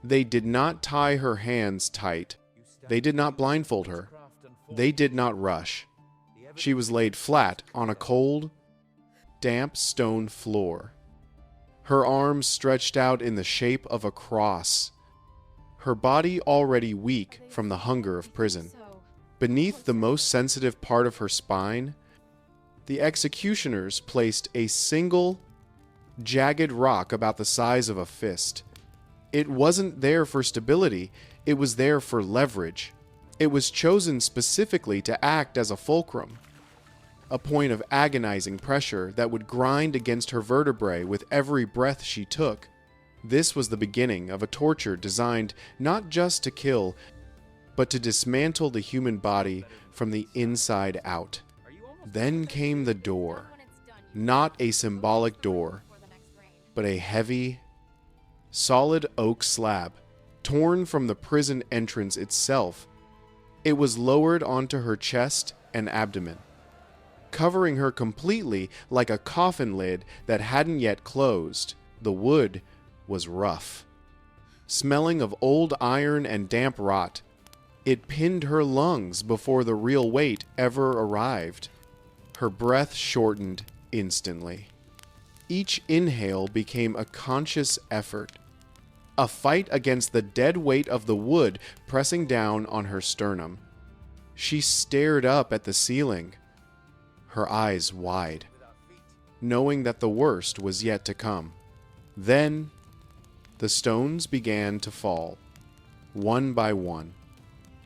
They did not tie her hands tight. They did not blindfold her. They did not rush. She was laid flat on a cold, damp stone floor. Her arms stretched out in the shape of a cross. Her body already weak from the hunger of prison. Beneath the most sensitive part of her spine, the executioners placed a single, jagged rock about the size of a fist. It wasn't there for stability, it was there for leverage. It was chosen specifically to act as a fulcrum, a point of agonizing pressure that would grind against her vertebrae with every breath she took. This was the beginning of a torture designed not just to kill, but to dismantle the human body from the inside out. Then came the door. Not a symbolic door, but a heavy, solid oak slab, torn from the prison entrance itself. It was lowered onto her chest and abdomen, covering her completely like a coffin lid that hadn't yet closed. The wood was rough, smelling of old iron and damp rot. It pinned her lungs before the real weight ever arrived. Her breath shortened instantly. Each inhale became a conscious effort, a fight against the dead weight of the wood pressing down on her sternum. She stared up at the ceiling, her eyes wide, knowing that the worst was yet to come. Then, the stones began to fall, one by one.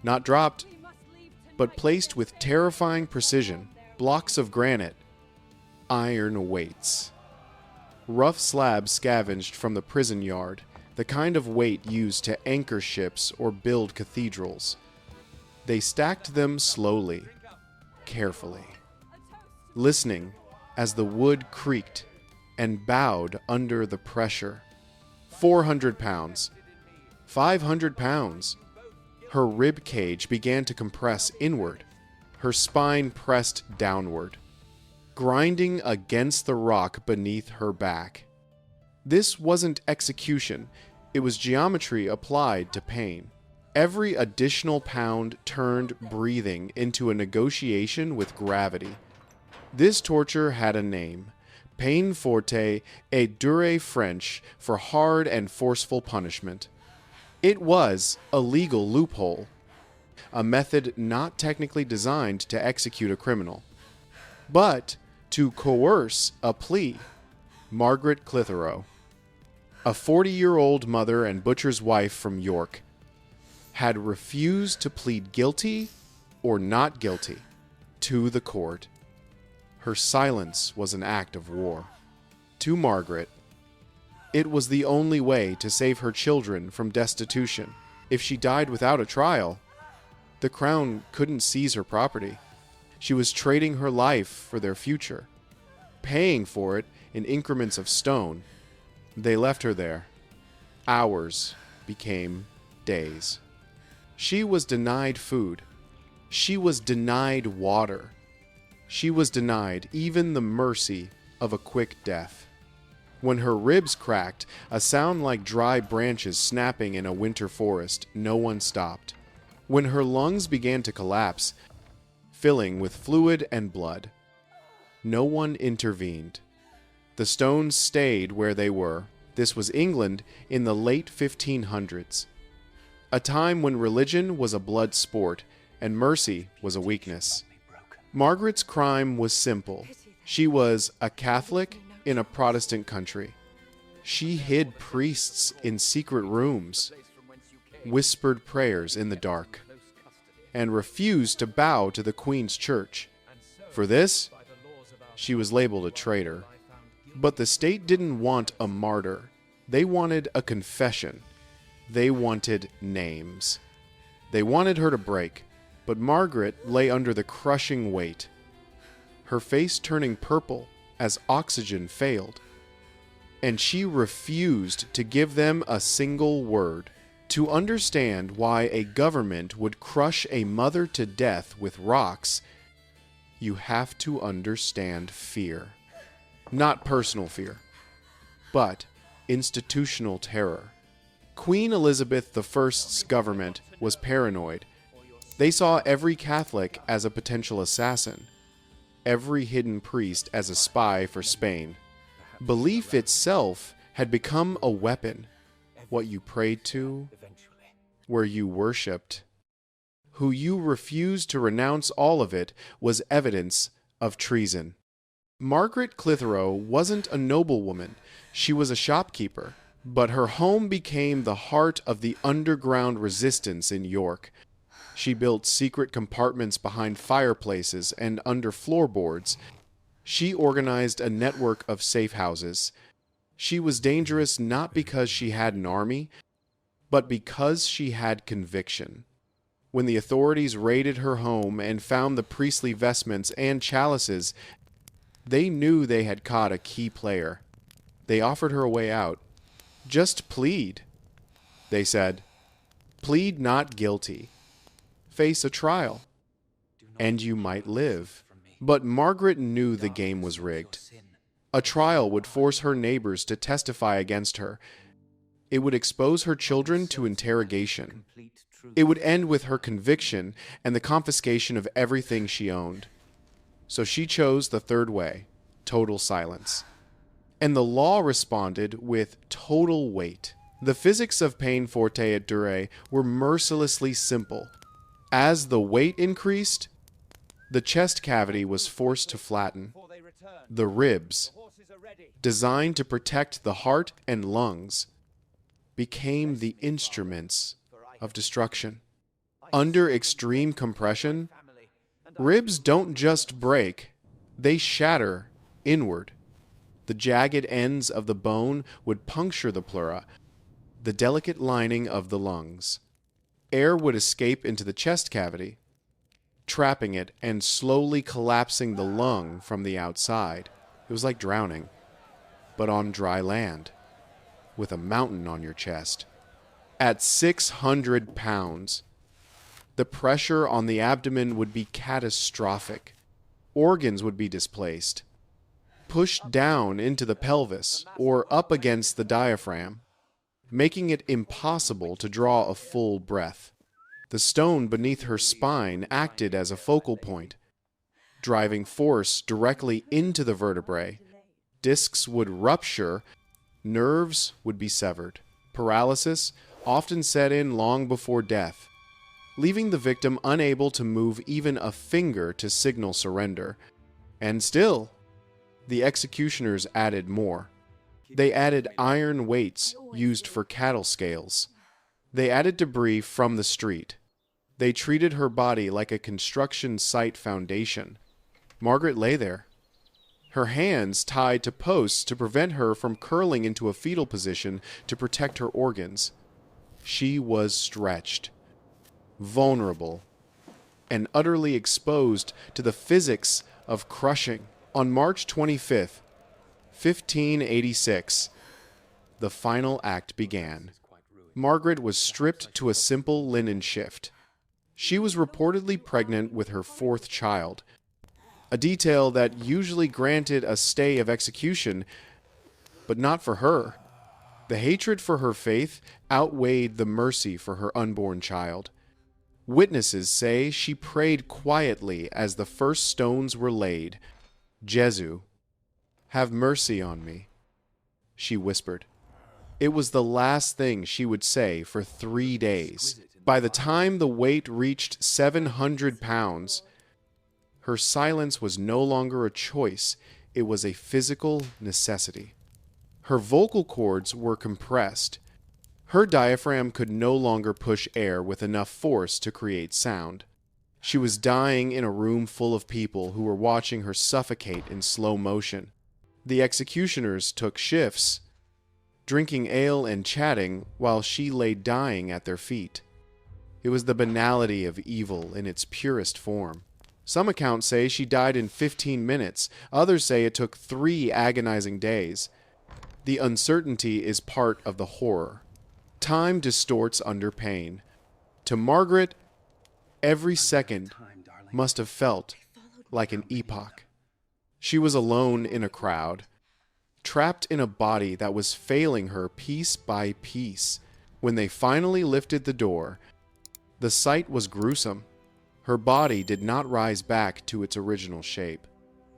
Not dropped, but placed with terrifying precision, blocks of granite, iron weights. Rough slabs scavenged from the prison yard, the kind of weight used to anchor ships or build cathedrals. They stacked them slowly, carefully, listening as the wood creaked and bowed under the pressure. 400 pounds, 500 pounds. Her rib cage began to compress inward, her spine pressed downward, grinding against the rock beneath her back. This wasn't execution, it was geometry applied to pain. Every additional pound turned breathing into a negotiation with gravity. This torture had a name, peine forte et dure French for hard and forceful punishment. It was a legal loophole, a method not technically designed to execute a criminal, but to coerce a plea. Margaret Clitheroe, a 40-year-old mother and butcher's wife from York, had refused to plead guilty or not guilty to the court. Her silence was an act of war. To Margaret, it was the only way to save her children from destitution. If she died without a trial, the crown couldn't seize her property. She was trading her life for their future, paying for it in increments of stone. They left her there. Hours became days. She was denied food. She was denied water. She was denied even the mercy of a quick death. When her ribs cracked, a sound like dry branches snapping in a winter forest, no one stopped. When her lungs began to collapse, filling with fluid and blood, no one intervened. The stones stayed where they were. This was England in the late 1500s, a time when religion was a blood sport and mercy was a weakness. Margaret's crime was simple. She was a Catholic in a Protestant country. She hid priests in secret rooms, whispered prayers in the dark, and refused to bow to the Queen's church. For this, she was labeled a traitor. But the state didn't want a martyr. They wanted a confession. They wanted names. They wanted her to break, but Margaret lay under the crushing weight, her face turning purple as oxygen failed. And she refused to give them a single word. To understand why a government would crush a mother to death with rocks, you have to understand fear. Not personal fear, but institutional terror. Queen Elizabeth I's government was paranoid. They saw every Catholic as a potential assassin, every hidden priest as a spy for Spain. Belief itself had become a weapon. What you prayed to, where you worshipped, who you refused to renounce, all of it was evidence of treason. Margaret Clitheroe wasn't a noblewoman. She was a shopkeeper. But her home became the heart of the underground resistance in York. She built secret compartments behind fireplaces and under floorboards. She organized a network of safe houses. She was dangerous not because she had an army, but because she had conviction. When the authorities raided her home and found the priestly vestments and chalices, they knew they had caught a key player. They offered her a way out. Just plead, they said. Plead not guilty. Face a trial, and you might live. But Margaret knew the game was rigged. A trial would force her neighbors to testify against her. It would expose her children to interrogation. It would end with her conviction and the confiscation of everything she owned. So she chose the third way, total silence. And the law responded with total weight. The physics of peine forte et dure were mercilessly simple. As the weight increased, the chest cavity was forced to flatten. The ribs, designed to protect the heart and lungs, became the instruments of destruction. Under extreme compression, ribs don't just break, they shatter inward. The jagged ends of the bone would puncture the pleura, the delicate lining of the lungs. Air would escape into the chest cavity, trapping it and slowly collapsing the lung from the outside. It was like drowning, but on dry land, with a mountain on your chest. At 600 pounds, the pressure on the abdomen would be catastrophic. Organs would be displaced, pushed down into the pelvis or up against the diaphragm, making it impossible to draw a full breath. The stone beneath her spine acted as a focal point, driving force directly into the vertebrae. Discs would rupture, nerves would be severed. Paralysis often set in long before death, leaving the victim unable to move even a finger to signal surrender. And still, the executioners added more. They added iron weights used for cattle scales. They added debris from the street. They treated her body like a construction site foundation. Margaret lay there, her hands tied to posts to prevent her from curling into a fetal position to protect her organs. She was stretched, vulnerable, and utterly exposed to the physics of crushing. On March 25th, 1586, the final act began. Margaret was stripped to a simple linen shift. She was reportedly pregnant with her fourth child, a detail that usually granted a stay of execution, but not for her. The hatred for her faith outweighed the mercy for her unborn child. Witnesses say she prayed quietly as the first stones were laid. "Jesu, have mercy on me," she whispered. It was the last thing she would say for 3 days. By the time the weight reached 700 pounds, her silence was no longer a choice, it was a physical necessity. Her vocal cords were compressed. Her diaphragm could no longer push air with enough force to create sound. She was dying in a room full of people who were watching her suffocate in slow motion. The executioners took shifts, drinking ale and chatting while she lay dying at their feet. It was the banality of evil in its purest form. Some accounts say she died in 15 minutes. Others say it took 3 agonizing days. The uncertainty is part of the horror. Time distorts under pain. To Margaret, every second must have felt like an epoch. She was alone in a crowd, trapped in a body that was failing her piece by piece. When they finally lifted the door, the sight was gruesome. Her body did not rise back to its original shape.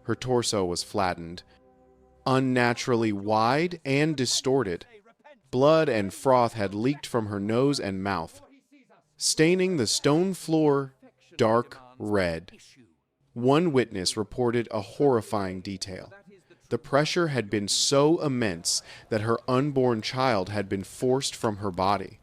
Her torso was flattened, unnaturally wide and distorted. Blood and froth had leaked from her nose and mouth, staining the stone floor dark red. One witness reported a horrifying detail. The pressure had been so immense that her unborn child had been forced from her body.